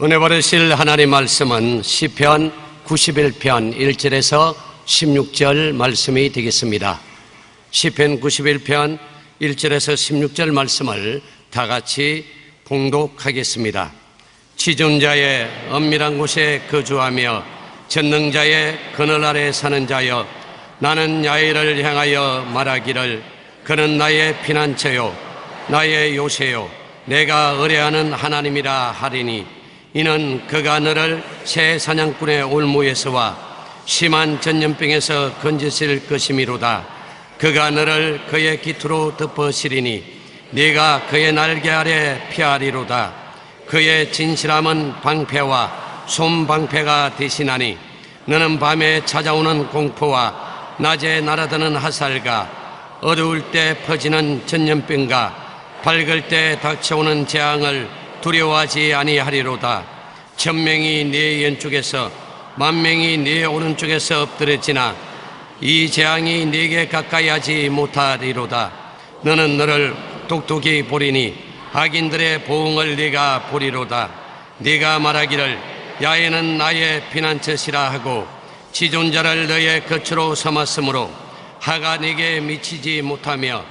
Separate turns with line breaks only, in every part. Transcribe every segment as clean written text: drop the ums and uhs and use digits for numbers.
은혜 받으실 하나님 말씀은 시편 91편 1절에서 16절 말씀이 되겠습니다. 시편 91편 1절에서 16절 말씀을 다 같이 봉독하겠습니다. 지존자의 엄밀한 곳에 거주하며 전능자의 그늘 아래 사는 자여, 나는 야훼를 향하여 말하기를 그는 나의 피난처요 나의 요새요 내가 의뢰하는 하나님이라 하리니, 이는 그가 너를 새 사냥꾼의 올무에서와 심한 전염병에서 건지실 것이미로다. 그가 너를 그의 깃으로 덮으시리니 네가 그의 날개 아래 피하리로다. 그의 진실함은 방패와 솜방패가 대신하니, 너는 밤에 찾아오는 공포와 낮에 날아드는 화살과 어두울 때 퍼지는 전염병과 밝을 때 닥쳐오는 재앙을 두려워하지 아니하리로다. 천명이 네 왼쪽에서 만명이 네 오른쪽에서 엎드려지나 이 재앙이 네게 가까이 하지 못하리로다. 너는 너를 똑똑히 보리니 악인들의 보응을 네가 보리로다. 네가 말하기를 야훼는 나의 피난처시라 하고 지존자를 너의 거처로 삼았으므로 하가 네게 미치지 못하며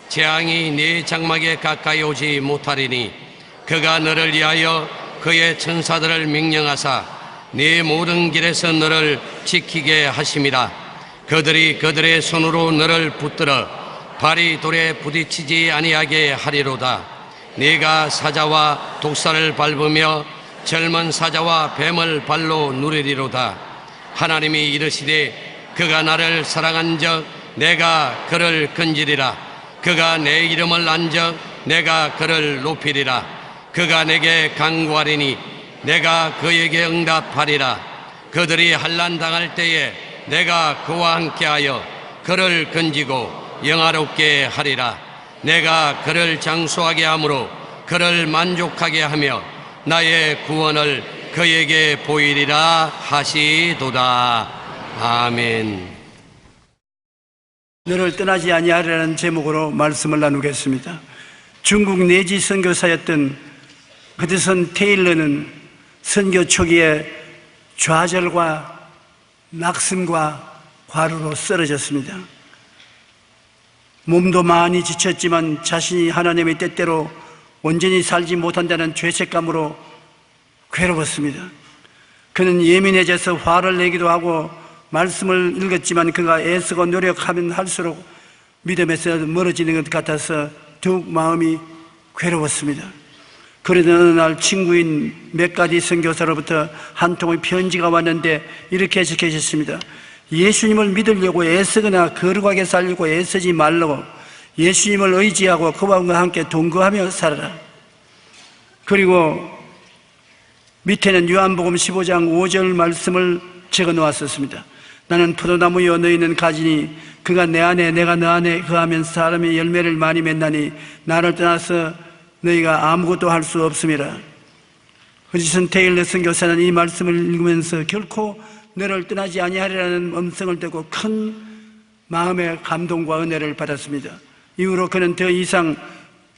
재앙이 네 장막에 가까이 오지 못하리니, 그가 너를 위하여 그의 천사들을 명령하사 네 모든 길에서 너를 지키게 하심이라. 그들이 그들의 손으로 너를 붙들어 발이 돌에 부딪히지 아니하게 하리로다. 네가 사자와 독사를 밟으며 젊은 사자와 뱀을 발로 누리리로다. 하나님이 이르시되 그가 나를 사랑한즉 내가 그를 건지리라. 그가 내 이름을 안즉 내가 그를 높이리라. 그가 내게 간구하리니 내가 그에게 응답하리라. 그들이 환난 당할 때에 내가 그와 함께하여 그를 건지고 영화롭게 하리라. 내가 그를 장수하게 함으로 그를 만족하게 하며 나의 구원을 그에게 보이리라 하시도다. 아멘.
너를 떠나지 아니하리라는 제목으로 말씀을 나누겠습니다. 중국 내지 선교사였던 허드슨 테일러는 선교 초기에 좌절과 낙심과 과로로 쓰러졌습니다. 몸도 많이 지쳤지만 자신이 하나님의 뜻대로 온전히 살지 못한다는 죄책감으로 괴로웠습니다. 그는 예민해져서 화를 내기도 하고 말씀을 읽었지만 그가 애쓰고 노력하면 할수록 믿음에서 멀어지는 것 같아서 더욱 마음이 괴로웠습니다. 그러던 어느 날 친구인 메가디 선교사로부터 한 통의 편지가 왔는데 이렇게 적혀있습니다. 예수님을 믿으려고 애쓰거나 거룩하게 살려고 애쓰지 말라고, 예수님을 의지하고 그와 함께 동거하며 살아라. 그리고 밑에는 요한복음 15장 5절 말씀을 적어 놓았었습니다. 나는 포도나무여 너희는 가지니 그가 내 안에 내가 너 안에 거하면 사람이 열매를 많이 맺나니 나를 떠나서 너희가 아무것도 할 수 없음이라. 허드슨 테일러 선교사는 이 말씀을 읽으면서 결코 너를 떠나지 아니하리라는 음성을 듣고 큰 마음의 감동과 은혜를 받았습니다. 이후로 그는 더 이상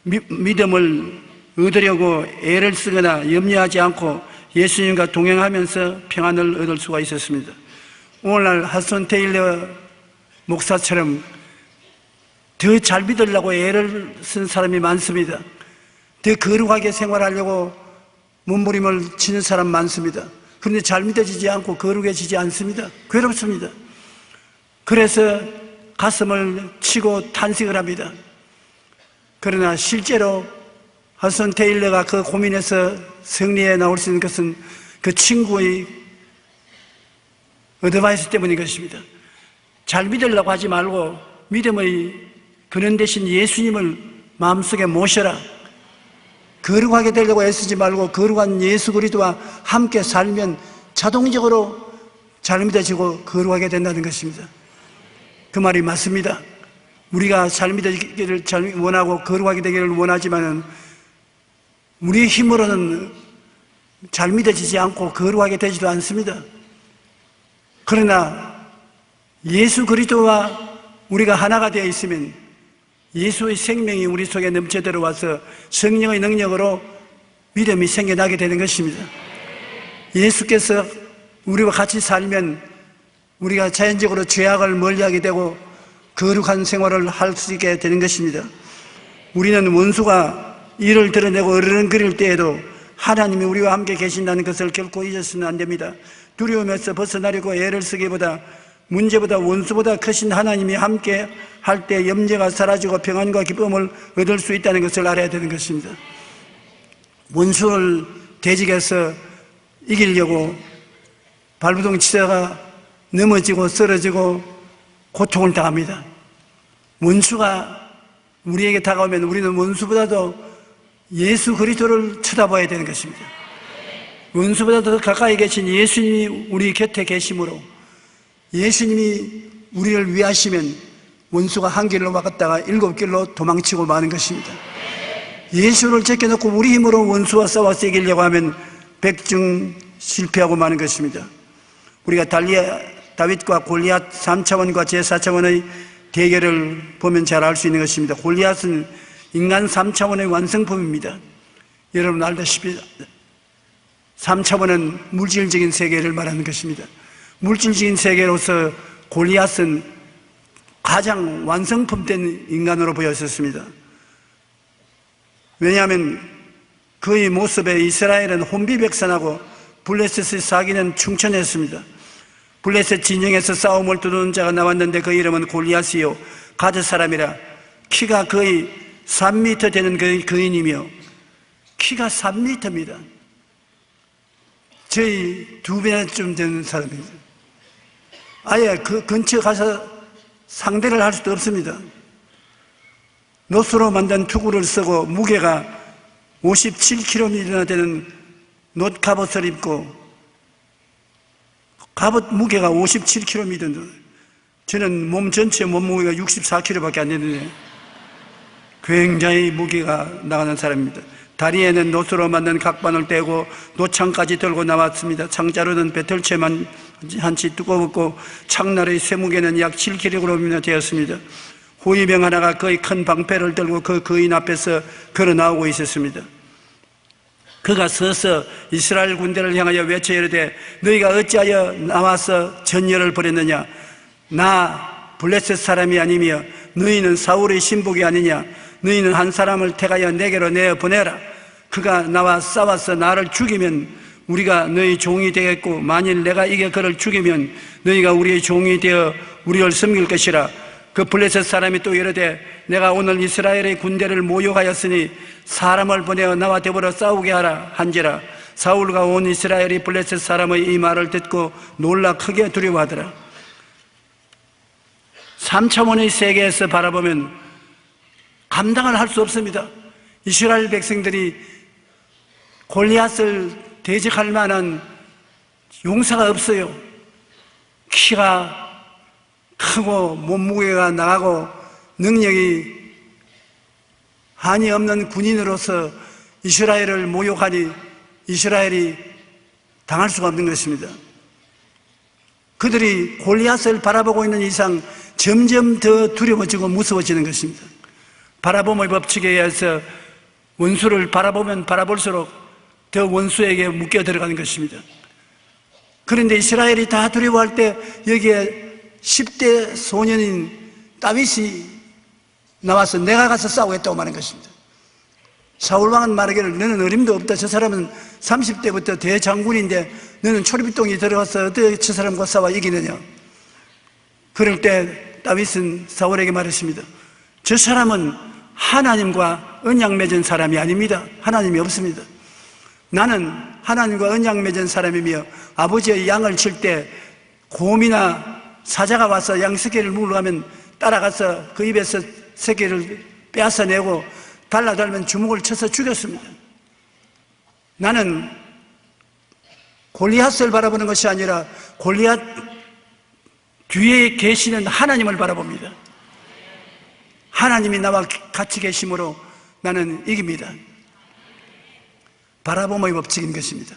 믿음을 얻으려고 애를 쓰거나 염려하지 않고 예수님과 동행하면서 평안을 얻을 수가 있었습니다. 오늘날 허드슨 테일러 목사처럼 더 잘 믿으려고 애를 쓴 사람이 많습니다. 더 거룩하게 생활하려고 몸부림을 치는 사람 많습니다. 그런데 잘 믿어지지 않고 거룩해지지 않습니다. 괴롭습니다. 그래서 가슴을 치고 탄식을 합니다. 그러나 실제로 허드슨 테일러가 그 고민에서 승리에 나올 수 있는 것은 그 친구의 어드바이스 때문인 것입니다. 잘 믿으려고 하지 말고 믿음의 근원 대신 예수님을 마음속에 모셔라. 거룩하게 되려고 애쓰지 말고 거룩한 예수 그리스도와 함께 살면 자동적으로 잘 믿어지고 거룩하게 된다는 것입니다. 그 말이 맞습니다. 우리가 잘 믿어지기를 원하고 거룩하게 되기를 원하지만 우리의 힘으로는 잘 믿어지지 않고 거룩하게 되지도 않습니다. 그러나 예수 그리스도와 우리가 하나가 되어 있으면 예수의 생명이 우리 속에 넘쳐 들어와서 성령의 능력으로 믿음이 생겨나게 되는 것입니다. 예수께서 우리와 같이 살면 우리가 자연적으로 죄악을 멀리하게 되고 거룩한 생활을 할 수 있게 되는 것입니다. 우리는 원수가 이를 드러내고 어른거릴 때에도 하나님이 우리와 함께 계신다는 것을 결코 잊어서는 안 됩니다. 두려움에서 벗어나려고 애를 쓰기보다 문제보다 원수보다 크신 하나님이 함께 할 때 염려가 사라지고 평안과 기쁨을 얻을 수 있다는 것을 알아야 되는 것입니다. 원수를 대적해서 이기려고 발부동 치다가 넘어지고 쓰러지고 고통을 당합니다. 원수가 우리에게 다가오면 우리는 원수보다도 예수 그리스도를 쳐다봐야 되는 것입니다. 원수보다 더 가까이 계신 예수님이 우리 곁에 계심으로 예수님이 우리를 위하시면 원수가 한 길로 막았다가 7길로 도망치고 마는 것입니다. 예수를 제껴놓고 우리 힘으로 원수와 싸워서 이기려고 하면 백중 실패하고 마는 것입니다. 우리가 다윗과 골리앗 3차원과 제4차원의 대결을 보면 잘 알 수 있는 것입니다. 골리앗은 인간 3차원의 완성품입니다. 여러분 알다시피 3차원은 물질적인 세계를 말하는 것입니다. 물질적인 세계로서 골리앗은 가장 완성품된 인간으로 보였었습니다. 왜냐하면 그의 모습에 이스라엘은 혼비백산하고 블레셋의 사기는 충천했습니다. 블레셋 진영에서 싸움을 두는 자가 나왔는데 그 이름은 골리앗이요 가드 사람이라. 키가 거의 3m 되는 거인이며 키가 3m입니다. 저희 2배쯤 되는 사람입니다. 아예 그 근처 가서 상대를 할 수도 없습니다. 노스로 만든 투구를 쓰고 무게가 57kg나 되는 놋 갑옷을 입고 갑옷 무게가 57kg입니다. 저는 몸 전체 몸무게가 64kg밖에 안 되는데 굉장히 무게가 나가는 사람입니다. 다리에는 놋으로 만든 각반을 떼고 노창까지 들고 나왔습니다. 창자루는 배틀채만 한치 두꺼웠고 창날의 쇠무게는 약 7kg이나 되었습니다. 호위병 하나가 거의 큰 방패를 들고 그 거인 앞에서 걸어 나오고 있었습니다. 그가 서서 이스라엘 군대를 향하여 외쳐 이르되 너희가 어찌하여 나와서 전열을 벌였느냐? 나 블레셋 사람이 아니며 너희는 사울의 신복이 아니냐? 너희는 한 사람을 택하여 내게로 내어보내라. 그가 나와 싸워서 나를 죽이면 우리가 너희 종이 되겠고 만일 내가 이겨 그를 죽이면 너희가 우리의 종이 되어 우리를 섬길 것이라. 그 블레셋 사람이 또 이르되 내가 오늘 이스라엘의 군대를 모욕하였으니 사람을 보내어 나와 더불어 싸우게 하라 한지라. 사울과 온 이스라엘이 블레셋 사람의 이 말을 듣고 놀라 크게 두려워하더라. 3차원의 세계에서 바라보면 감당을 할 수 없습니다. 이스라엘 백성들이 골리앗을 대적할 만한 용사가 없어요. 키가 크고 몸무게가 나가고 능력이 한이 없는 군인으로서 이스라엘을 모욕하니 이스라엘이 당할 수가 없는 것입니다. 그들이 골리앗을 바라보고 있는 이상 점점 더 두려워지고 무서워지는 것입니다. 바라봄의 법칙에 의해서 원수를 바라보면 바라볼수록 더 원수에게 묶여 들어가는 것입니다. 그런데 이스라엘이 다 두려워할 때 여기에 10대 소년인 다윗이 나와서 내가 가서 싸우겠다고 말하는 것입니다. 사울왕은 말하기를 너는 어림도 없다. 저 사람은 30대부터 대장군인데 너는 초리비동에 들어가서 어떻게 저 사람과 싸워 이기느냐. 그럴 때 다윗은 사울에게 말했습니다. 저 사람은 하나님과 언약 맺은 사람이 아닙니다. 하나님이 없습니다. 나는 하나님과 언약 맺은 사람이며 아버지의 양을 칠 때 곰이나 사자가 와서 양 새끼를 물어가면 따라가서 그 입에서 새끼를 빼앗아내고 달라달면 주먹을 쳐서 죽였습니다. 나는 골리앗을 바라보는 것이 아니라 골리앗 뒤에 계시는 하나님을 바라봅니다. 하나님이 나와 같이 계심으로 나는 이깁니다. 바라봄의 법칙인 것입니다.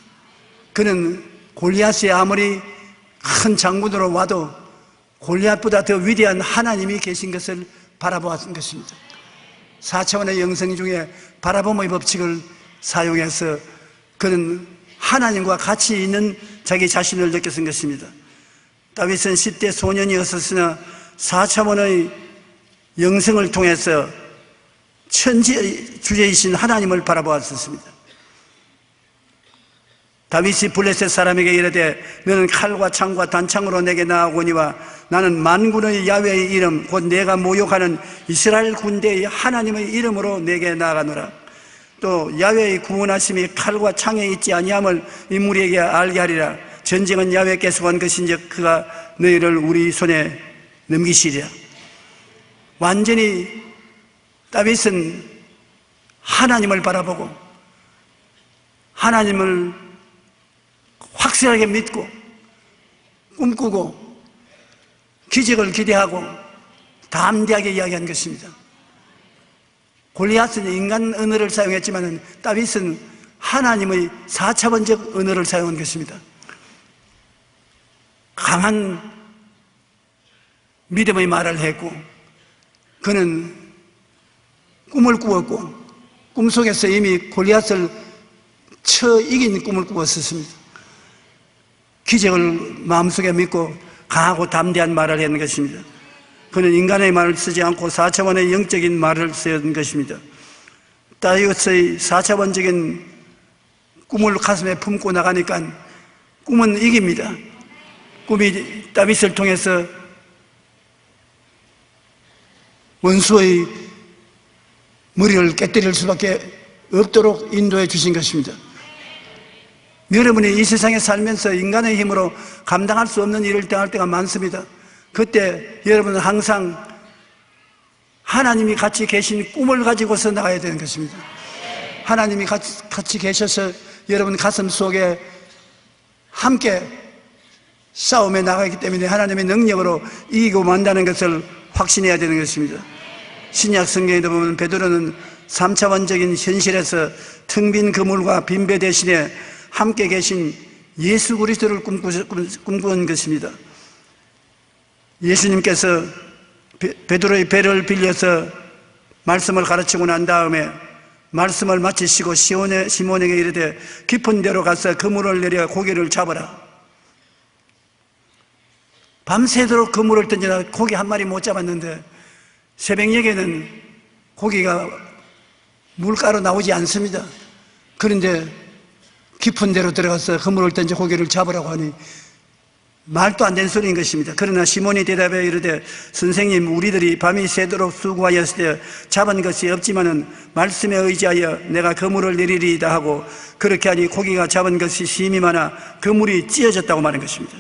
그는 골리앗이 아무리 큰 장군으로 와도 골리앗보다 더 위대한 하나님이 계신 것을 바라보았던 것입니다. 4차원의 영성 중에 바라봄의 법칙을 사용해서 그는 하나님과 같이 있는 자기 자신을 느꼈던 것입니다. 다윗은 10대 소년이었으나 4차원의 영성을 통해서 천지의 주제이신 하나님을 바라보았습니다. 다윗이 블레셋 사람에게 이르되 너는 칼과 창과 단창으로 내게 나아오거니와 나는 만군의 야훼의 이름 곧 내가 모욕하는 이스라엘 군대의 하나님의 이름으로 내게 나아가노라. 또 야훼의 구원하심이 칼과 창에 있지 아니함을 인물에게 알게 하리라. 전쟁은 야훼께서 한 것인즉 그가 너희를 우리 손에 넘기시리라. 완전히 다윗은 하나님을 바라보고 하나님을 확실하게 믿고 꿈꾸고 기적을 기대하고 담대하게 이야기한 것입니다. 골리앗은 인간 언어를 사용했지만 다윗은 하나님의 4차원적 언어를 사용한 것입니다. 강한 믿음의 말을 했고 그는 꿈을 꾸었고 꿈속에서 이미 골리앗을 쳐 이긴 꿈을 꾸었습니다. 기적을 마음속에 믿고 강하고 담대한 말을 했는 것입니다. 그는 인간의 말을 쓰지 않고 4차원의 영적인 말을 쓴 것입니다. 다윗의 4차원적인 꿈을 가슴에 품고 나가니까 꿈은 이깁니다. 꿈이 다윗을 통해서 원수의 머리를 깨뜨릴 수밖에 없도록 인도해 주신 것입니다. 여러분이 이 세상에 살면서 인간의 힘으로 감당할 수 없는 일을 당할 때가 많습니다. 그때 여러분은 항상 하나님이 같이 계신 꿈을 가지고서 나가야 되는 것입니다. 하나님이 같이 계셔서 여러분 가슴 속에 함께 싸움에 나가기 때문에 하나님의 능력으로 이기고 만다는 것을 확신해야 되는 것입니다. 신약 성경에도 보면 베드로는 3차원적인 현실에서 텅 빈 그물과 빈배 대신에 함께 계신 예수 그리스도를 꿈꾸는 것입니다. 예수님께서 베드로의 배를 빌려서 말씀을 가르치고 난 다음에 말씀을 마치시고 시몬에게 이르되 깊은 데로 가서 그물을 내려 고기를 잡아라. 밤새도록 그물을 던지나 고기 한 마리 못 잡았는데 새벽녘에는 고기가 물가로 나오지 않습니다. 그런데 깊은 데로 들어가서 그물을 던져 고기를 잡으라고 하니 말도 안 되는 소리인 것입니다. 그러나 시몬이 대답해 이르되 선생님 우리들이 밤이 새도록 수고하였을 때 잡은 것이 없지만은 말씀에 의지하여 내가 그물을 내리리이다 하고 그렇게 하니 고기가 잡은 것이 심히 많아 그물이 찢어졌다고 말한 것입니다.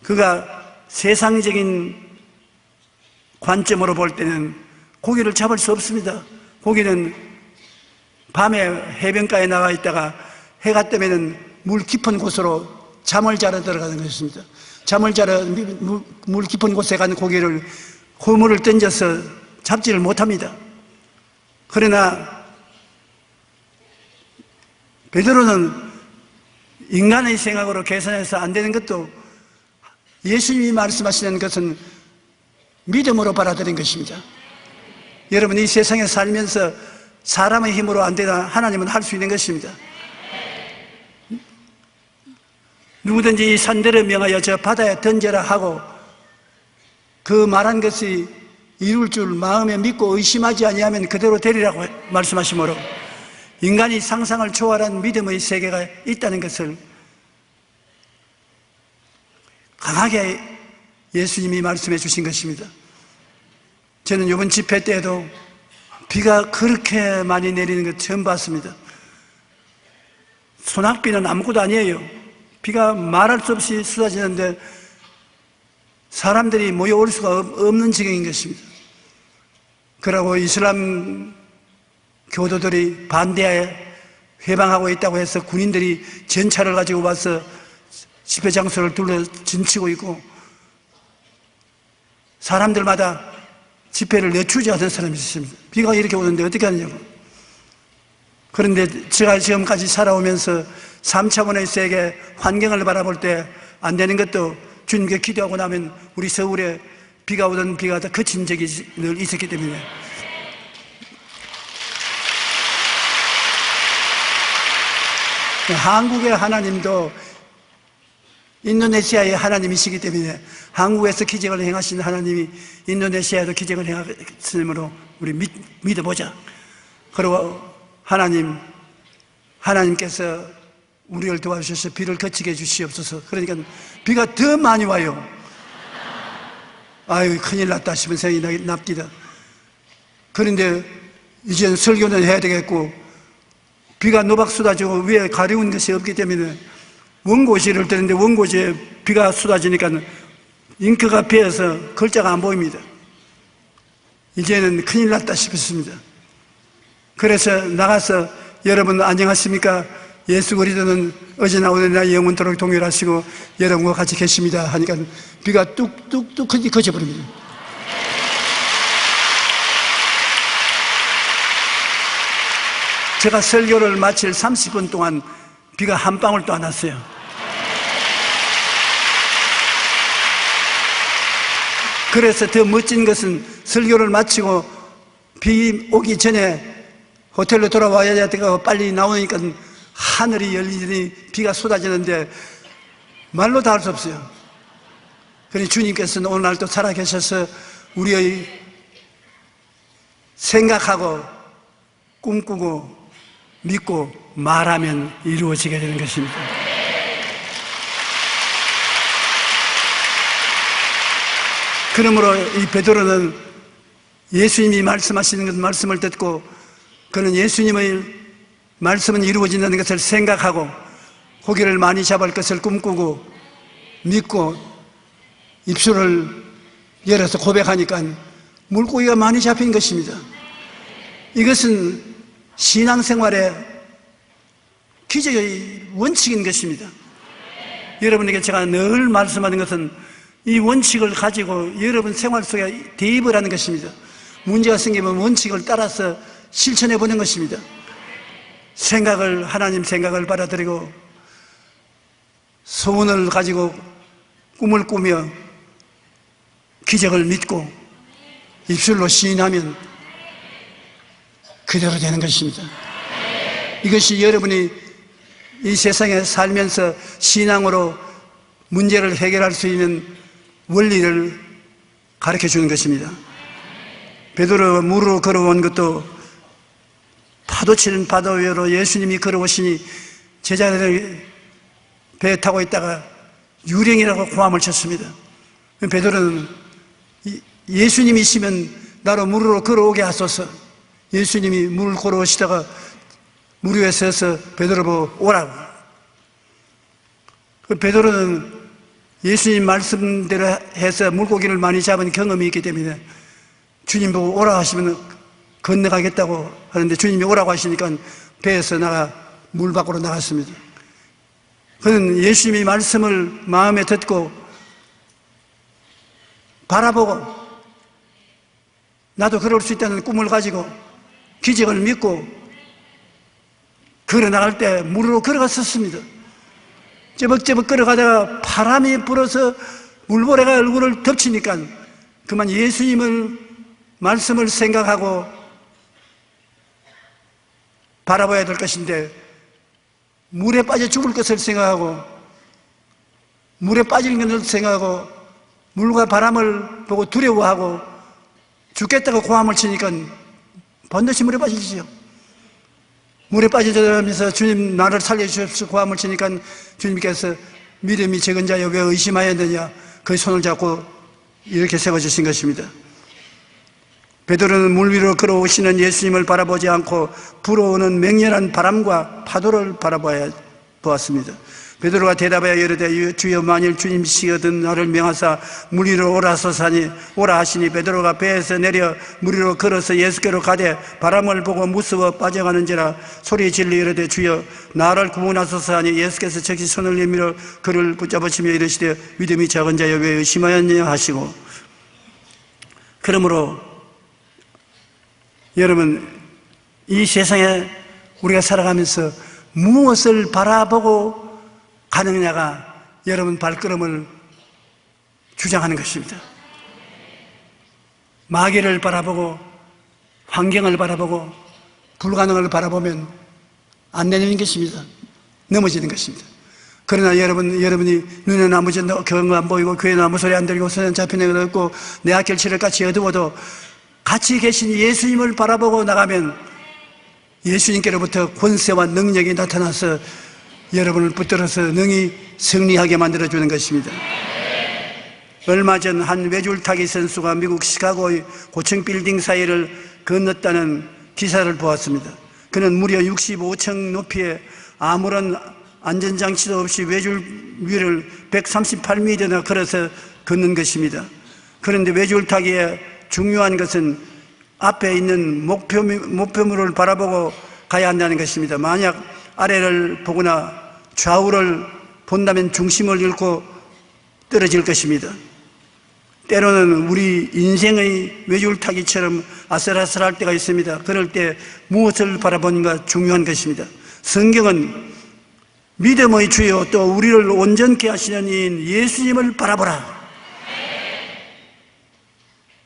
그가 세상적인 관점으로 볼 때는 고기를 잡을 수 없습니다. 고기는 밤에 해변가에 나가 있다가 해가 뜨면은 물 깊은 곳으로 잠을 자러 들어가는 것입니다. 잠을 자러 물 깊은 곳에 간 고기를 그물을 던져서 잡지를 못합니다. 그러나 베드로는 인간의 생각으로 계산해서 안 되는 것도 예수님이 말씀하시는 것은 믿음으로 받아들인 것입니다. 여러분 이 세상에 살면서 사람의 힘으로 안 되나 하나님은 할 수 있는 것입니다. 누구든지 이 산들을 명하여 저 바다에 던져라 하고 그 말한 것이 이룰 줄 마음에 믿고 의심하지 아니하면 그대로 되리라고 말씀하시므로 인간이 상상을 초월한 믿음의 세계가 있다는 것을 강하게 예수님이 말씀해 주신 것입니다. 저는 이번 집회 때에도 비가 그렇게 많이 내리는 것 처음 봤습니다. 소낙비는 아무것도 아니에요. 비가 말할 수 없이 쏟아지는데 사람들이 모여올 수가 없는 지경인 것입니다. 그러고 이슬람 교도들이 반대하에 회방하고 있다고 해서 군인들이 전차를 가지고 와서 집회 장소를 둘러 진치고 있고 사람들마다 집회를 늦추지 않는 사람이 있습니다. 비가 이렇게 오는데 어떻게 하느냐고. 그런데 제가 지금까지 살아오면서 3차원의 세계 환경을 바라볼 때 안 되는 것도 주님께 기도하고 나면 우리 서울에 비가 오던 비가 다 그친 적이 늘 있었기 때문에 한국의 하나님도 인도네시아의 하나님이시기 때문에 한국에서 기적을 행하신 하나님이 인도네시아에도 기적을 행하심으로 우리 믿어보자. 그리고 하나님께서 우리를 도와주셔서 비를 그치게 해주시옵소서. 그러니까 비가 더 많이 와요. 아유, 큰일 났다 싶은 생각이 납니다. 그런데 이제는 설교는 해야 되겠고, 비가 노박 쏟아지고 위에 가려운 것이 없기 때문에 원고지를 뜨는데 원고지에 비가 쏟아지니까 잉크가 베어서 글자가 안 보입니다. 이제는 큰일 났다 싶었습니다. 그래서 나가서 여러분 안녕하십니까? 예수 그리스도는 어제나 오늘이나 영원토록 동일하시고 여러분과 같이 계십니다 하니까 비가 뚝뚝뚝 그쳐버립니다. 제가 설교를 마칠 30분 동안 비가 한 방울도 안 왔어요. 그래서 더 멋진 것은 설교를 마치고 비 오기 전에 호텔로 돌아와야 되고 빨리 나오니까 하늘이 열리니 비가 쏟아지는데 말로 다 할 수 없어요. 그러니 주님께서는 오늘 또 살아계셔서 우리의 생각하고 꿈꾸고 믿고 말하면 이루어지게 되는 것입니다. 그러므로 이 베드로는 예수님이 말씀하시는 것 말씀을 듣고 그는 예수님의 말씀은 이루어진다는 것을 생각하고 고기를 많이 잡을 것을 꿈꾸고 믿고 입술을 열어서 고백하니까 물고기가 많이 잡힌 것입니다. 이것은 신앙생활의 기적의 원칙인 것입니다. 여러분에게 제가 늘 말씀하는 것은 이 원칙을 가지고 여러분 생활 속에 대입을 하는 것입니다. 문제가 생기면 원칙을 따라서 실천해 보는 것입니다. 하나님 생각을 받아들이고 소원을 가지고 꿈을 꾸며 기적을 믿고 입술로 시인하면 그대로 되는 것입니다. 이것이 여러분이 이 세상에 살면서 신앙으로 문제를 해결할 수 있는 원리를 가르쳐 주는 것입니다. 베드로가 물으로 걸어온 것도 파도 치는 바다 위로 예수님이 걸어오시니 제자들이 배에 타고 있다가 유령이라고 고함을 쳤습니다. 베드로는 예수님이시면 나로 물으로 걸어오게 하소서. 예수님이 물을 걸어오시다가 물 위에 서서 베드로 보고 오라고. 베드로는 예수님 말씀대로 해서 물고기를 많이 잡은 경험이 있기 때문에 주님 보고 오라 하시면 건너가겠다고 하는데 주님이 오라고 하시니까 배에서 물 밖으로 나갔습니다. 그는 예수님의 말씀을 마음에 듣고 바라보고 나도 그럴 수 있다는 꿈을 가지고 기적을 믿고 걸어나갈 때 물으로 걸어갔었습니다. 쩌벅쩌벅 걸어가다가 바람이 불어서 물보레가 얼굴을 덮치니까 그만 예수님을 말씀을 생각하고 바라봐야 될 것인데 물에 빠져 죽을 것을 생각하고 물에 빠지는 것을 생각하고 물과 바람을 보고 두려워하고 죽겠다고 고함을 치니까 반드시 물에 빠지시죠. 물에 빠지면서 주님 나를 살려주십시오 고함을 치니까 주님께서 믿음이 적은 자여 왜 의심하였느냐 그 손을 잡고 이렇게 세워주신 것입니다. 베드로는 물 위로 걸어오시는 예수님을 바라보지 않고 불어오는 맹렬한 바람과 파도를 보았습니다. 베드로가 대답하여 이르되 주여 만일 주님이시거든 나를 명하사 물 위로 오라소서하니 오라 하시니 베드로가 배에서 내려 물 위로 걸어서 예수께로 가되 바람을 보고 무서워 빠져가는지라 소리 질러 이르되 주여 나를 구원하소서 하니 예수께서 즉시 손을 내밀어 그를 붙잡으시며 이르시되 믿음이 작은 자여 왜 의심하였냐 하시고. 그러므로 여러분 이 세상에 우리가 살아가면서 무엇을 바라보고 가느냐가 여러분 발걸음을 주장하는 것입니다. 마귀를 바라보고 환경을 바라보고 불가능을 바라보면 안 되는 것입니다. 넘어지는 것입니다. 그러나 여러분이 눈에는 아무 그런 거 안 보이고 귀에는 아무 소리 안 들리고 손에는 잡히는 거 없고 내 악결치를 같이 어두워도 같이 계신 예수님을 바라보고 나가면 예수님께로부터 권세와 능력이 나타나서 여러분을 붙들어서 능히 승리하게 만들어주는 것입니다. 얼마 전 한 외줄타기 선수가 미국 시카고의 고층 빌딩 사이를 건넜다는 기사를 보았습니다. 그는 무려 65층 높이에 아무런 안전장치도 없이 외줄 위를 138m나 걸어서 걷는 것입니다. 그런데 외줄타기의 중요한 것은 앞에 있는 목표물을 바라보고 가야 한다는 것입니다. 만약 아래를 보거나 좌우를 본다면 중심을 잃고 떨어질 것입니다. 때로는 우리 인생의 외줄타기처럼 아슬아슬할 때가 있습니다. 그럴 때 무엇을 바라보는가 중요한 것입니다. 성경은 믿음의 주여 또 우리를 온전케 하시는 이인 예수님을 바라보라.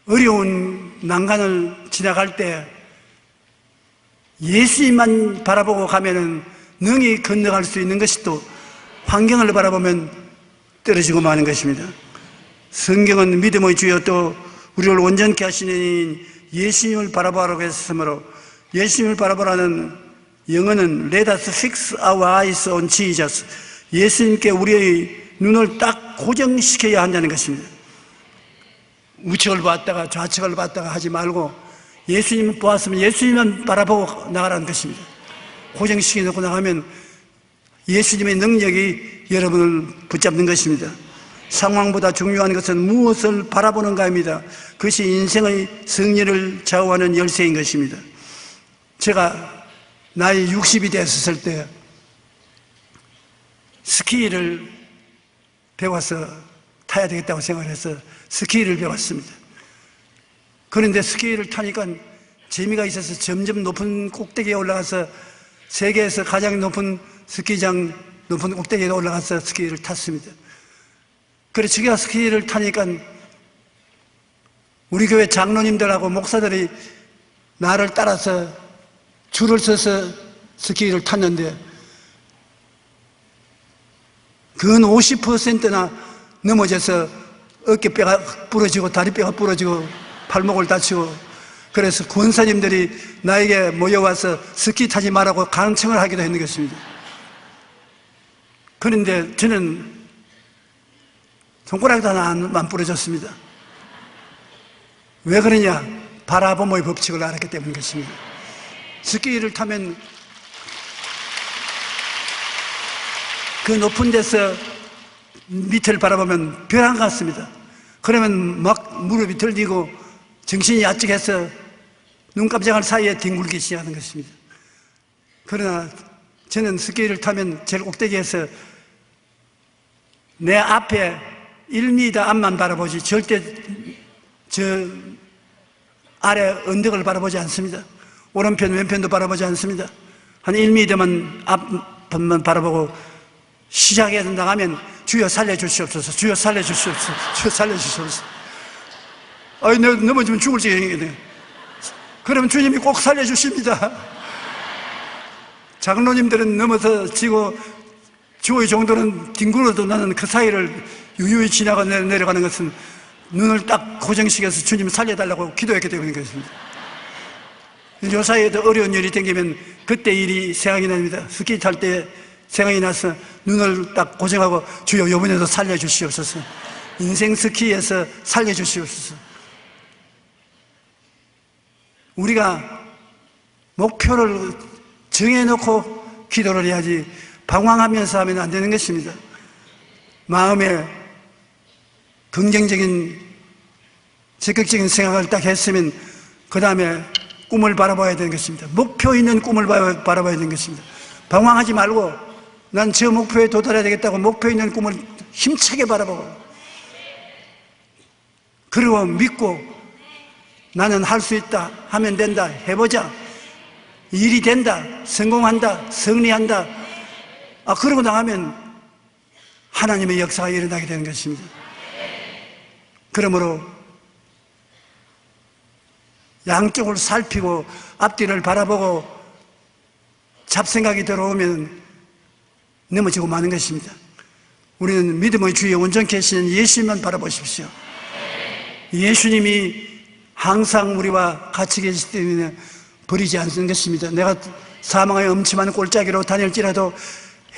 어려운 난간을 지나갈 때 예수님만 바라보고 가면은 능히 건너갈 수 있는 것이 또 환경을 바라보면 떨어지고 마는 것입니다. 성경은 믿음의 주여 또 우리를 온전케 하시는 이인 예수님을 바라보라고 했으므로 예수님을 바라보라는 영어는 Let us fix our eyes on Jesus. 예수님께 우리의 눈을 딱 고정시켜야 한다는 것입니다. 우측을 봤다가 좌측을 봤다가 하지 말고 예수님을 보았으면 예수님만 바라보고 나가라는 것입니다. 고정시켜 놓고 나가면 예수님의 능력이 여러분을 붙잡는 것입니다. 상황보다 중요한 것은 무엇을 바라보는가입니다. 그것이 인생의 승리를 좌우하는 열쇠인 것입니다. 제가 나이 60이 됐을 때 스키를 배워서 타야 되겠다고 생각해서 스키를 배웠습니다. 그런데 스키를 타니까 재미가 있어서 점점 높은 꼭대기에 올라가서 세계에서 가장 높은 스키장 높은 꼭대기에 올라가서 스키를 탔습니다. 그래서 제가 스키를 타니까 우리 교회 장로님들하고 목사들이 나를 따라서 줄을 서서 스키를 탔는데 근 50%나 넘어져서 어깨뼈가 부러지고 다리뼈가 부러지고 발목을 다치고 그래서 권사님들이 나에게 모여와서 스키 타지 말라고 강청을 하기도 했는 것입니다. 그런데 저는 손가락도 하나 안 부러졌습니다. 왜 그러냐? 바라봄의 법칙을 알았기 때문인 것입니다. 스키를 타면 그 높은 데서 밑을 바라보면 벼랑 같습니다. 그러면 막 무릎이 들리고 정신이 야측해서 눈깜짝할 사이에 뒹굴기 시작하는 것입니다. 그러나 저는 스키를 타면 제일 꼭대기에서 내 앞에 1m 앞만 바라보지 절대 저 아래 언덕을 바라보지 않습니다. 오른편 왼편도 바라보지 않습니다. 한 1m만 앞만 바라보고 시작해서 나가면 주여 살려주시옵소서, 주여 살려주시옵소서, 주여 살려주시옵소서. 아이, 내가 넘어지면 죽을 지경이네. 그러면 주님이 꼭 살려주십니다. 장로님들은 넘어서 지고 주의 정도는 뒹굴어도 나는 그 사이를 유유히 지나가 내려가는 것은 눈을 딱 고정시켜서 주님 살려달라고 기도했기 때문인 것입니다. 요 사이에도 어려운 일이 생기면 그때 일이 생각이 납니다. 스키 탈 때 생각이 나서 눈을 딱 고정하고 주여 이번에도 살려주시옵소서, 인생 스키에서 살려주시옵소서. 우리가 목표를 정해놓고 기도를 해야지 방황하면서 하면 안 되는 것입니다. 마음에 긍정적인 적극적인 생각을 딱 했으면 그 다음에 꿈을 바라봐야 되는 것입니다. 목표 있는 꿈을 바라봐야 되는 것입니다. 방황하지 말고 난 저 목표에 도달해야 되겠다고 목표 있는 꿈을 힘차게 바라보고 그리고 믿고 나는 할 수 있다, 하면 된다, 해보자, 일이 된다, 성공한다, 승리한다. 그러고 나가면 하나님의 역사가 일어나게 되는 것입니다. 그러므로 양쪽을 살피고 앞뒤를 바라보고 잡생각이 들어오면 넘어지고 마는 것입니다. 우리는 믿음의 주에 온전케 하시는 예수님만 바라보십시오. 예수님이 항상 우리와 같이 계시기 때문에 버리지 않는 것입니다. 내가 사망의 엄침한 골짜기로 다닐지라도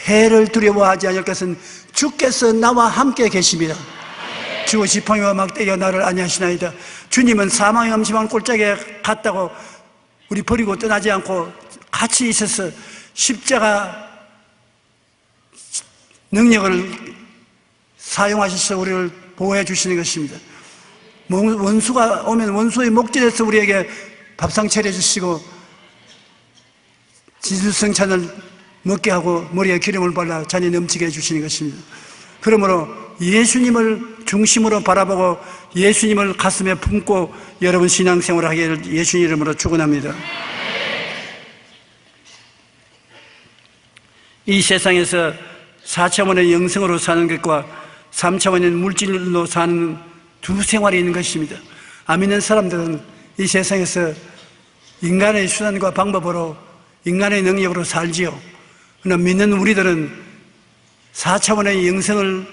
해를 두려워하지 않을 것은 주께서 나와 함께 계십니다. 주 지팡이와 막대기가 나를 안위하시나이다. 주님은 사망의 엄침한 골짜기에 갔다고 우리 버리고 떠나지 않고 같이 있어서 십자가 능력을 사용하셔서 우리를 보호해 주시는 것입니다. 원수가 오면 원수의 목전에서 우리에게 밥상 차려주시고 지주성찬을 먹게 하고 머리에 기름을 발라 잔이 넘치게 해주시는 것입니다. 그러므로 예수님을 중심으로 바라보고 예수님을 가슴에 품고 여러분 신앙생활을 하기를 예수님 이름으로 축원합니다. 이 세상에서 4차원의 영성으로 사는 것과 3차원의 물질로 사는 두 생활이 있는 것입니다. 안 믿는 사람들은 이 세상에서 인간의 수단과 방법으로 인간의 능력으로 살지요. 그러나 믿는 우리들은 4차원의 영성을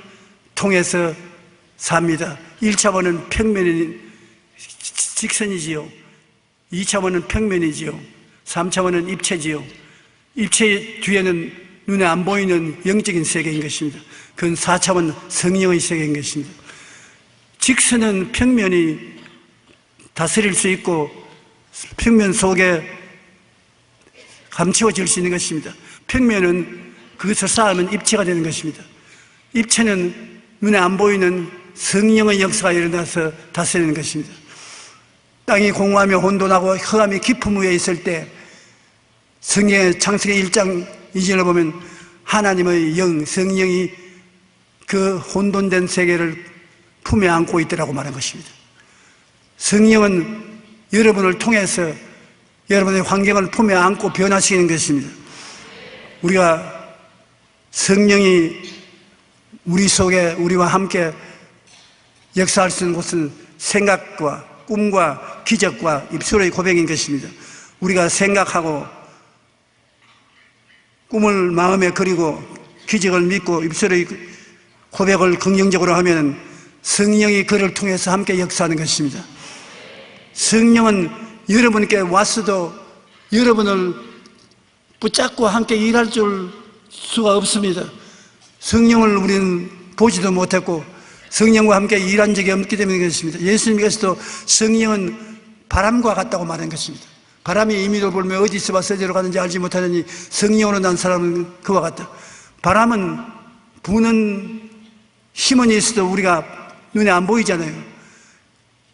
통해서 삽니다. 1차원은 평면이 직선이지요. 2차원은 평면이지요. 3차원은 입체지요. 입체 뒤에는 눈에 안 보이는 영적인 세계인 것입니다. 그건 4차원 성령의 세계인 것입니다. 직선은 평면이 다스릴 수 있고 평면 속에 감추어질 수 있는 것입니다. 평면은 그것을 쌓으면 입체가 되는 것입니다. 입체는 눈에 안 보이는 성령의 역사가 일어나서 다스리는 것입니다. 땅이 공허하며 혼돈하고 흑암이 깊음 위에 있을 때 성경의 창세기 1장 2절을 보면 하나님의 영, 성령이 그 혼돈된 세계를 품에 안고 있더라고 말한 것입니다. 성령은 여러분을 통해서 여러분의 환경을 품에 안고 변화시키는 것입니다. 우리가 성령이 우리 속에 우리와 함께 역사할 수 있는 곳은 생각과 꿈과 기적과 입술의 고백인 것입니다. 우리가 생각하고 꿈을 마음에 그리고 기적을 믿고 입술의 고백을 긍정적으로 하면 성령이 그를 통해서 함께 역사하는 것입니다. 성령은 여러분께 왔어도 여러분을 붙잡고 함께 일할 수가 없습니다. 성령을 우리는 보지도 못했고 성령과 함께 일한 적이 없기 때문에 그렇습니다. 예수님께서도 성령은 바람과 같다고 말한 것입니다. 바람이 이미를 불며 어디서 와서 어디로 가는지 알지 못하더니 성령으로 난 사람은 그와 같다. 바람은 부는 힘은 있어도 우리가 눈에 안 보이잖아요.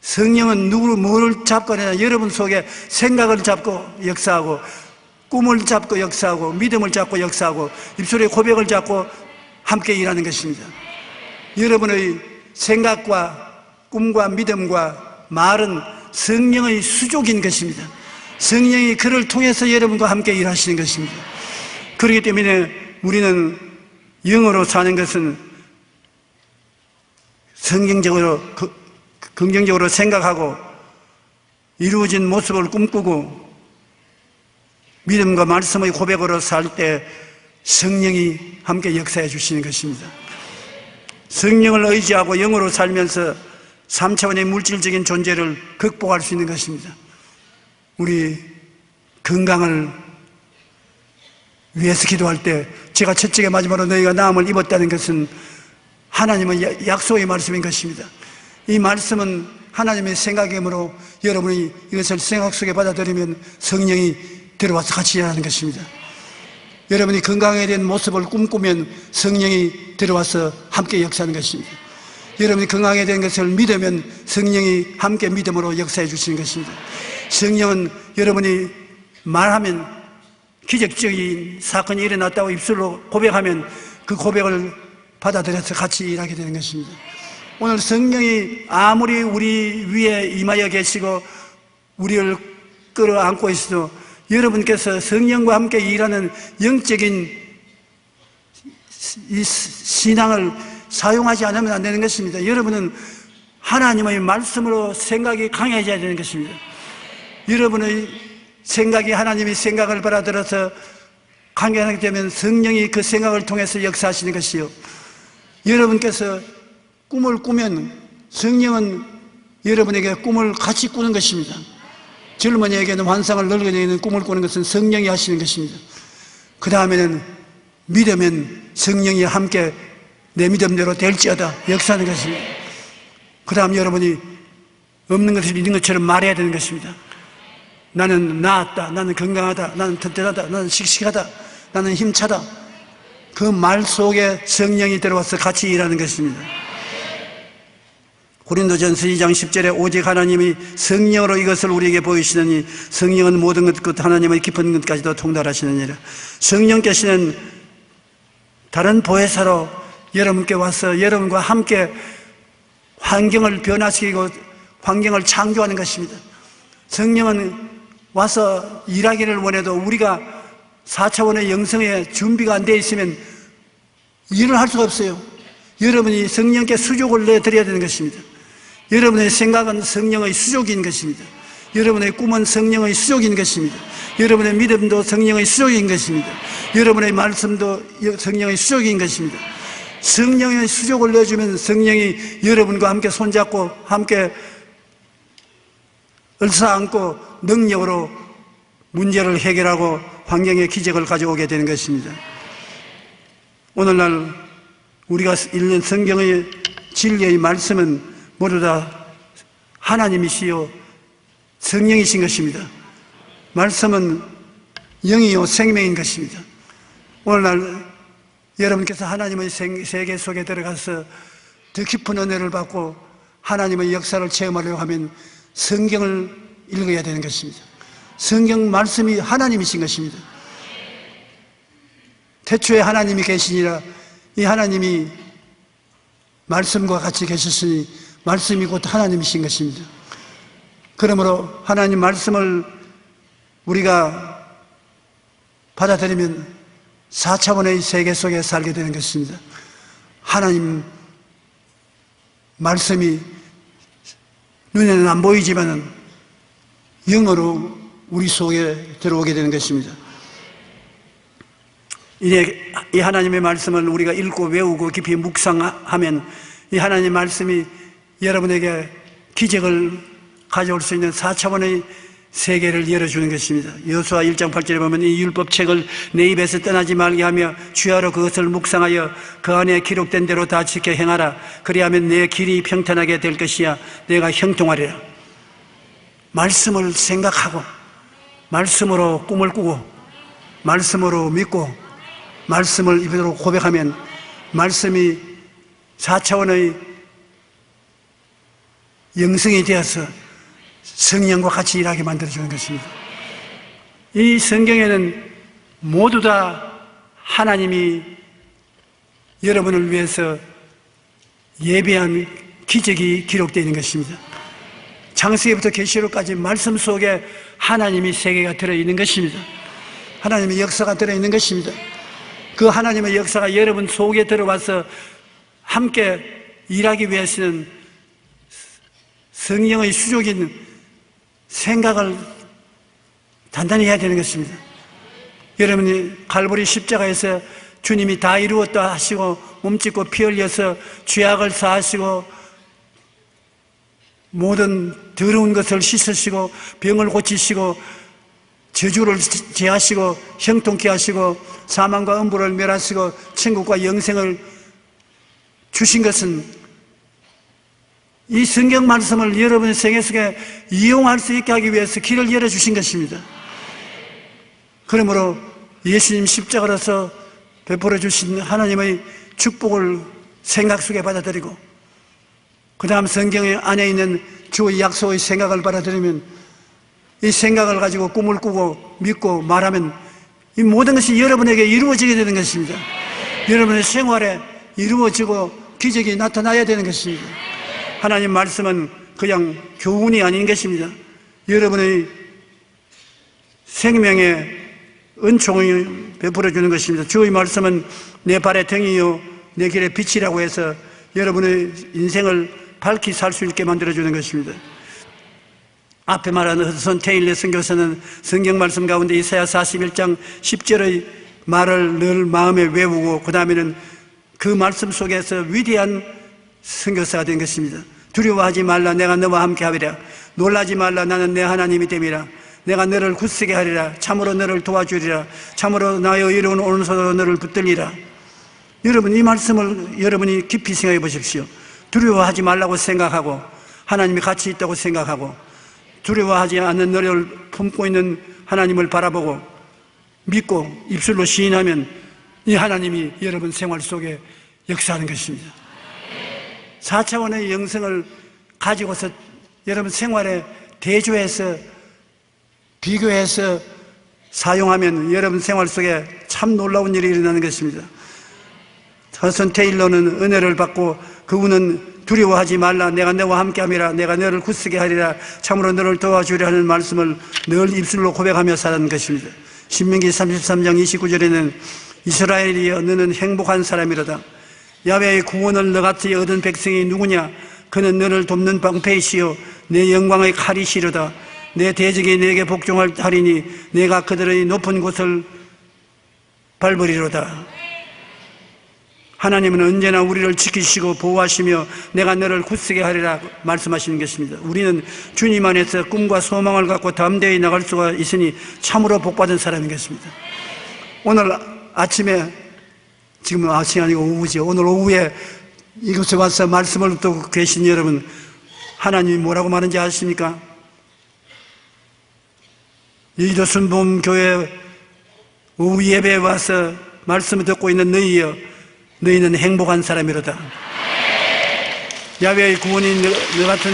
성령은 뭐를 잡거나 여러분 속에 생각을 잡고 역사하고 꿈을 잡고 역사하고 믿음을 잡고 역사하고 입술의 고백을 잡고 함께 일하는 것입니다. 여러분의 생각과 꿈과 믿음과 말은 성령의 수족인 것입니다. 성령이 그를 통해서 여러분과 함께 일하시는 것입니다. 그렇기 때문에 우리는 영으로 사는 것은 성경적으로 긍정적으로 생각하고 이루어진 모습을 꿈꾸고 믿음과 말씀의 고백으로 살 때 성령이 함께 역사해 주시는 것입니다. 성령을 의지하고 영으로 살면서 3차원의 물질적인 존재를 극복할 수 있는 것입니다. 우리 건강을 위해서 기도할 때 제가 첫째가 마지막으로 너희가 나음을 입었다는 것은 하나님의 약속의 말씀인 것입니다. 이 말씀은 하나님의 생각이므로 여러분이 이것을 생각 속에 받아들이면 성령이 들어와서 같이 일하는 것입니다. 여러분이 건강에 대한 모습을 꿈꾸면 성령이 들어와서 함께 역사하는 것입니다. 여러분이 건강에 대한 것을 믿으면 성령이 함께 믿음으로 역사해 주시는 것입니다. 성령은 여러분이 말하면 기적적인 사건이 일어났다고 입술로 고백하면 그 고백을 받아들여서 같이 일하게 되는 것입니다. 오늘 성령이 아무리 우리 위에 임하여 계시고 우리를 끌어안고 있어도 여러분께서 성령과 함께 일하는 영적인 이 신앙을 사용하지 않으면 안 되는 것입니다. 여러분은 하나님의 말씀으로 생각이 강해져야 되는 것입니다. 여러분의 생각이 하나님의 생각을 받아들여서 관계하게 되면 성령이 그 생각을 통해서 역사하시는 것이요, 여러분께서 꿈을 꾸면 성령은 여러분에게 꿈을 같이 꾸는 것입니다. 젊은이에게는 환상을 늙은이에게는 꿈을 꾸는 것은 성령이 하시는 것입니다. 그 다음에는 믿으면 성령이 함께 내 믿음대로 될지어다 역사하는 것입니다. 그 다음 여러분이 없는 것을 있는 것처럼 말해야 되는 것입니다. 나는 나았다, 나는 건강하다, 나는 튼튼하다, 나는 씩씩하다, 나는 힘차다. 그 말 속에 성령이 들어와서 같이 일하는 것입니다. 고린도전서 2장 10절에 오직 하나님이 성령으로 이것을 우리에게 보이시느니 성령은 모든 것, 그 하나님의 깊은 것까지도 통달하시느니라. 성령께서는 다른 보혜사로 여러분께 와서 여러분과 함께 환경을 변화시키고 환경을 창조하는 것입니다. 성령은 와서 일하기를 원해도 우리가 4차원의 영성에 준비가 안 되어 있으면 일을 할 수가 없어요. 여러분이 성령께 수족을 내드려야 되는 것입니다. 여러분의 생각은 성령의 수족인 것입니다. 여러분의 꿈은 성령의 수족인 것입니다. 여러분의 믿음도 성령의 수족인 것입니다. 여러분의 말씀도 성령의 수족인 것입니다. 성령의 수족을 내주면 성령이 여러분과 함께 손잡고 함께 얼싸안고 능력으로 문제를 해결하고 환경의 기적을 가져오게 되는 것입니다. 오늘날 우리가 읽는 성경의 진리의 말씀은 모두 다 하나님이시요 성령이신 것입니다. 말씀은 영이요 생명인 것입니다. 오늘날 여러분께서 하나님의 세계 속에 들어가서 더 깊은 은혜를 받고 하나님의 역사를 체험하려고 하면 성경을 읽어야 되는 것입니다. 성경 말씀이 하나님이신 것입니다. 태초에 하나님이 계시니라. 이 하나님이 말씀과 같이 계셨으니 말씀이 곧 하나님이신 것입니다. 그러므로 하나님 말씀을 우리가 받아들이면 4차원의 세계 속에 살게 되는 것입니다. 하나님 말씀이 눈에는 안 보이지만은 영어로 우리 속에 들어오게 되는 것입니다. 이제 이 하나님의 말씀을 우리가 읽고 외우고 깊이 묵상하면 이 하나님의 말씀이 여러분에게 기적을 가져올 수 있는 4차원의 세계를 열어주는 것입니다. 여호수아 1장 8절에 보면 이 율법책을 내 입에서 떠나지 말게 하며 주야로 그것을 묵상하여 그 안에 기록된 대로 다 지켜 행하라. 그리하면 내 길이 평탄하게 될 것이야. 내가 형통하리라. 말씀을 생각하고 말씀으로 꿈을 꾸고 말씀으로 믿고 말씀을 입으로 고백하면 말씀이 4차원의 영성이 되어서 성령과 같이 일하게 만들어주는 것입니다. 이 성경에는 모두 다 하나님이 여러분을 위해서 예비한 기적이 기록되어 있는 것입니다. 창세기부터 계시록까지 말씀 속에 하나님의 세계가 들어있는 것입니다. 하나님의 역사가 들어있는 것입니다. 그 하나님의 역사가 여러분 속에 들어와서 함께 일하기 위해서는 성령의 수족인 생각을 단단히 해야 되는 것입니다. 여러분이 갈보리 십자가에서 주님이 다 이루었다 하시고 몸짓고 피 흘려서 죄악을 사하시고 모든 더러운 것을 씻으시고 병을 고치시고 저주를 제하시고 형통케 하시고 사망과 음부를 멸하시고 천국과 영생을 주신 것은 이 성경 말씀을 여러분의 생애 속에 이용할 수 있게 하기 위해서 길을 열어주신 것입니다. 그러므로 예수님 십자가로서 베풀어 주신 하나님의 축복을 생각 속에 받아들이고 그 다음 성경 안에 있는 주의 약속의 생각을 받아들이면 이 생각을 가지고 꿈을 꾸고 믿고 말하면 이 모든 것이 여러분에게 이루어지게 되는 것입니다. 여러분의 생활에 이루어지고 기적이 나타나야 되는 것입니다. 하나님 말씀은 그냥 교훈이 아닌 것입니다. 여러분의 생명에 은총을 베풀어 주는 것입니다. 주의 말씀은 내 발의 등이요 내 길의 빛이라고 해서 여러분의 인생을 밝히 살 수 있게 만들어 주는 것입니다. 앞에 말하는 허드슨 테일러 선교사는 성경 말씀 가운데 이사야 41장 10절의 말을 늘 마음에 외우고 그 다음에는 그 말씀 속에서 위대한 선교사가 된 것입니다. 두려워하지 말라, 내가 너와 함께 하리라. 놀라지 말라, 나는 내 하나님이 됨이라. 내가 너를 굳세게 하리라. 참으로 너를 도와주리라. 참으로 나의 이로운 오른손으로 너를 붙들리라. 여러분, 이 말씀을 여러분이 깊이 생각해 보십시오. 두려워하지 말라고 생각하고 하나님이 같이 있다고 생각하고 두려워하지 않는 너를 품고 있는 하나님을 바라보고 믿고 입술로 시인하면 이 하나님이 여러분 생활 속에 역사하는 것입니다. 4차원의 영성을 가지고서 여러분 생활에 대조해서 비교해서 사용하면 여러분 생활 속에 참 놀라운 일이 일어나는 것입니다. 허슨 테일러는 은혜를 받고 그분은 두려워하지 말라, 내가 너와 함께함이라. 내가 너를 굳세게 하리라. 참으로 너를 도와주리라 하는 말씀을 늘 입술로 고백하며 살았는 것입니다. 신명기 33장 29절에는 이스라엘이여 너는 행복한 사람이로다. 야훼의 구원을 너같이 얻은 백성이 누구냐? 그는 너를 돕는 방패이시요 내 영광의 칼이시로다. 내 대적이 내게 복종할 하리니 내가 그들의 높은 곳을 밟으리로다. 하나님은 언제나 우리를 지키시고 보호하시며 내가 너를 굳세게 하리라 말씀하시는 것입니다. 우리는 주님 안에서 꿈과 소망을 갖고 담대히 나갈 수가 있으니 참으로 복받은 사람인 것입니다. 오늘 아침에, 지금 아침이 아니고 오후죠. 오늘 오후에 이곳에 와서 말씀을 듣고 계신 여러분, 하나님이 뭐라고 말하는지 아십니까? 여의도 순복음교회 오후 예배에 와서 말씀을 듣고 있는 너희여, 너희는 행복한 사람이로다. 야훼의 구원인 너 같은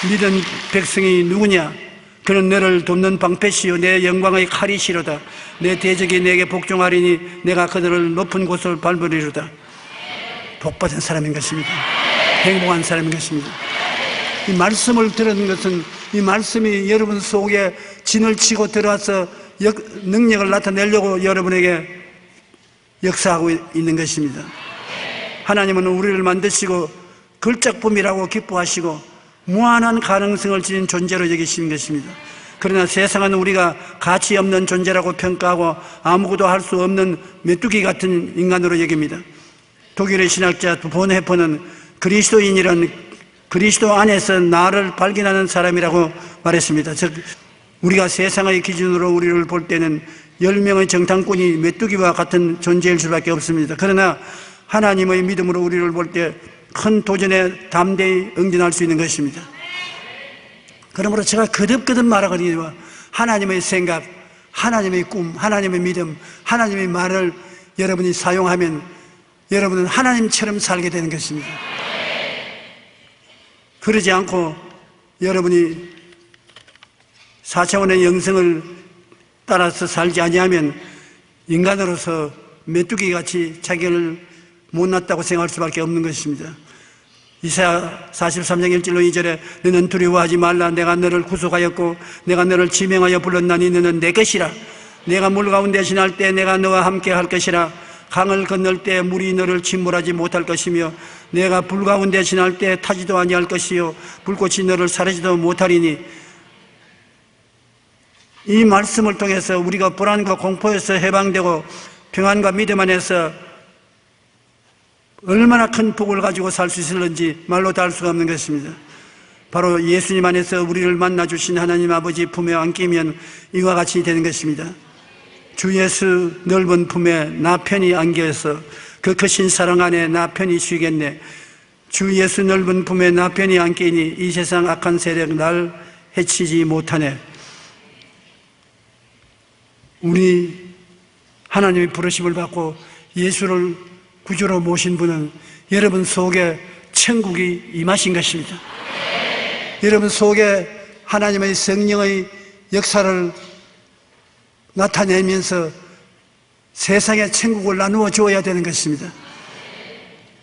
믿은 백성이 누구냐? 그는 너를 돕는 방패시요 내 영광의 칼이시로다. 내 대적이 내게 복종하리니 내가 그들을 높은 곳을 밟으리로다. 복받은 사람인 것입니다. 행복한 사람인 것입니다. 이 말씀을 들은 것은 이 말씀이 여러분 속에 진을 치고 들어와서 능력을 나타내려고 여러분에게 역사하고 있는 것입니다. 하나님은 우리를 만드시고 걸작품이라고 기뻐하시고 무한한 가능성을 지닌 존재로 여기시는 것입니다. 그러나 세상은 우리가 가치 없는 존재라고 평가하고 아무것도 할 수 없는 메뚜기 같은 인간으로 여깁니다. 독일의 신학자 본헤퍼는 그리스도인이란 그리스도 안에서 나를 발견하는 사람이라고 말했습니다. 즉 우리가 세상의 기준으로 우리를 볼 때는 10명의 정탐꾼이 메뚜기와 같은 존재일 수밖에 없습니다. 그러나 하나님의 믿음으로 우리를 볼 때 큰 도전에 담대히 응전할 수 있는 것입니다. 그러므로 제가 거듭거듭 말하거든요. 하나님의 생각, 하나님의 꿈, 하나님의 믿음, 하나님의 말을 여러분이 사용하면 여러분은 하나님처럼 살게 되는 것입니다. 그러지 않고 여러분이 4차원의 영성을 따라서 살지 아니하면 인간으로서 메뚜기같이 자기를 못났다고 생각할 수밖에 없는 것입니다. 이사야 43장 1절로 2절에 너는 두려워하지 말라. 내가 너를 구속하였고 내가 너를 지명하여 불렀나니 너는 내 것이라. 내가 물 가운데 지날 때 내가 너와 함께 할 것이라. 강을 건널 때 물이 너를 침몰하지 못할 것이며 내가 불 가운데 지날 때 타지도 아니할 것이요 불꽃이 너를 사르지도 못하리니. 이 말씀을 통해서 우리가 불안과 공포에서 해방되고 평안과 믿음 안에서 얼마나 큰 복을 가지고 살 수 있을는지 말로 다 할 수가 없는 것입니다. 바로 예수님 안에서 우리를 만나주신 하나님 아버지 품에 안기면 이와 같이 되는 것입니다. 주 예수 넓은 품에 나 편히 안겨서 그 크신 사랑 안에 나 편히 쉬겠네. 주 예수 넓은 품에 나 편히 안기니 이 세상 악한 세력 날 해치지 못하네. 우리 하나님의 부르심을 받고 예수를 구주로 모신 분은 여러분 속에 천국이 임하신 것입니다. 여러분 속에 하나님의 성령의 역사를 나타내면서 세상에 천국을 나누어 주어야 되는 것입니다.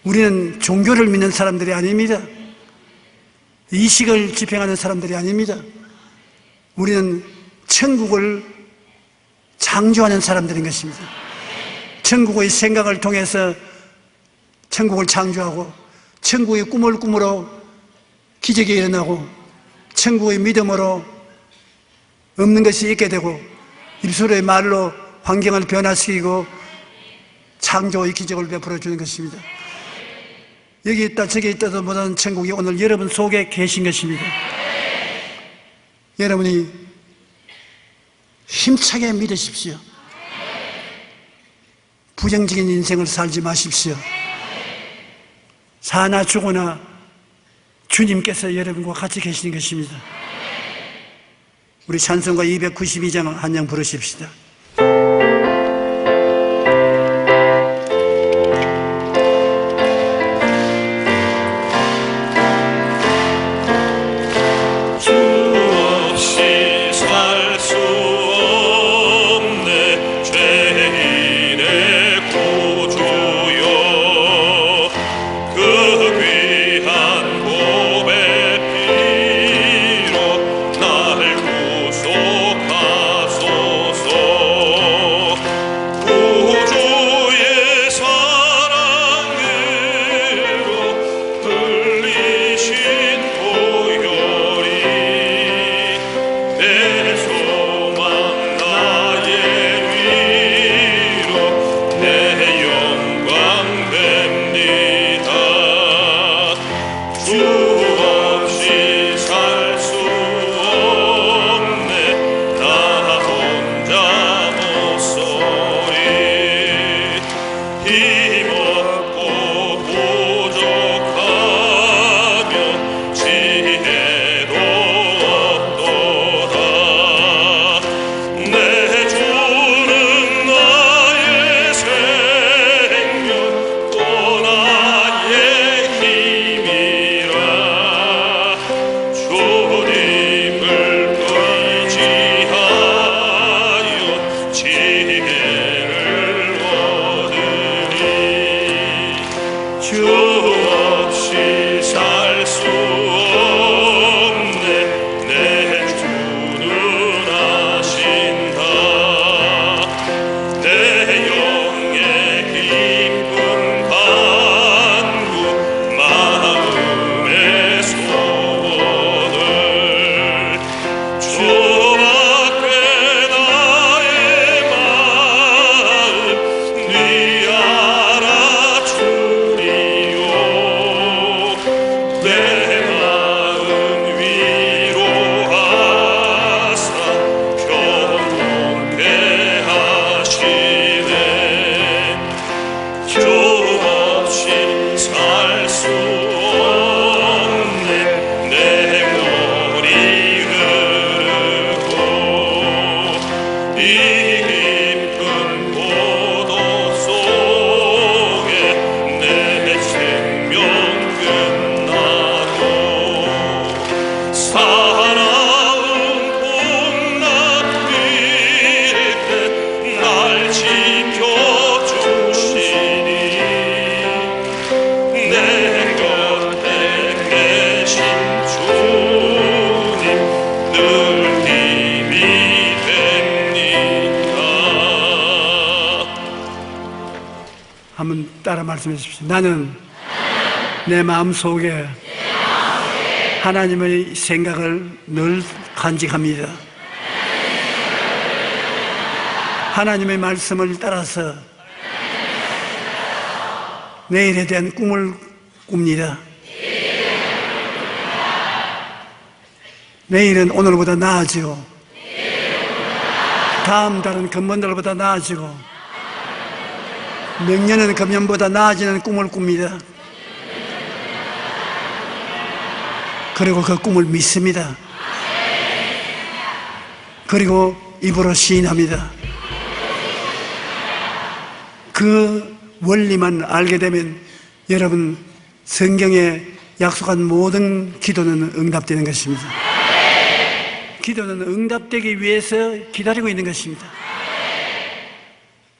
우리는 종교를 믿는 사람들이 아닙니다. 이식을 집행하는 사람들이 아닙니다. 우리는 천국을 창조하는 사람들인 것입니다. 천국의 생각을 통해서 천국을 창조하고 천국의 꿈을 꿈으로 기적이 일어나고 천국의 믿음으로 없는 것이 있게 되고 입술의 말로 환경을 변화시키고 창조의 기적을 베풀어 주는 것입니다. 여기 있다 저기 있다도 못하는 천국이 오늘 여러분 속에 계신 것입니다. 여러분이 힘차게 믿으십시오. 부정적인 인생을 살지 마십시오. 사나 죽으나 주님께서 여러분과 같이 계시는 것입니다. 우리 찬송가 292장 한 장 부르십시다. 한번 따라 말씀해 주십시오. 나는 내 마음속에 하나님의 생각을 늘 간직합니다. 하나님의 말씀을 따라서 내일에 대한 꿈을 꿉니다. 내일은 오늘보다 나아지고 다음 달은 금번달보다 나아지고 명년은 금년보다 나아지는 꿈을 꿉니다. 그리고 그 꿈을 믿습니다. 그리고 입으로 시인합니다. 그 원리만 알게 되면 여러분 성경에 약속한 모든 기도는 응답되는 것입니다. 기도는 응답되기 위해서 기다리고 있는 것입니다.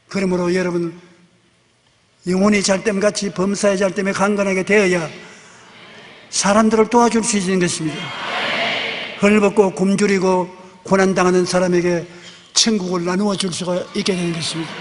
그러므로 여러분 영혼이 잘됨같이 범사의 잘됨에 강건하게 되어야 사람들을 도와줄 수 있는 것입니다. 헐벗고 굶주리고 고난당하는 사람에게 천국을 나누어 줄 수가 있게 되는 것입니다.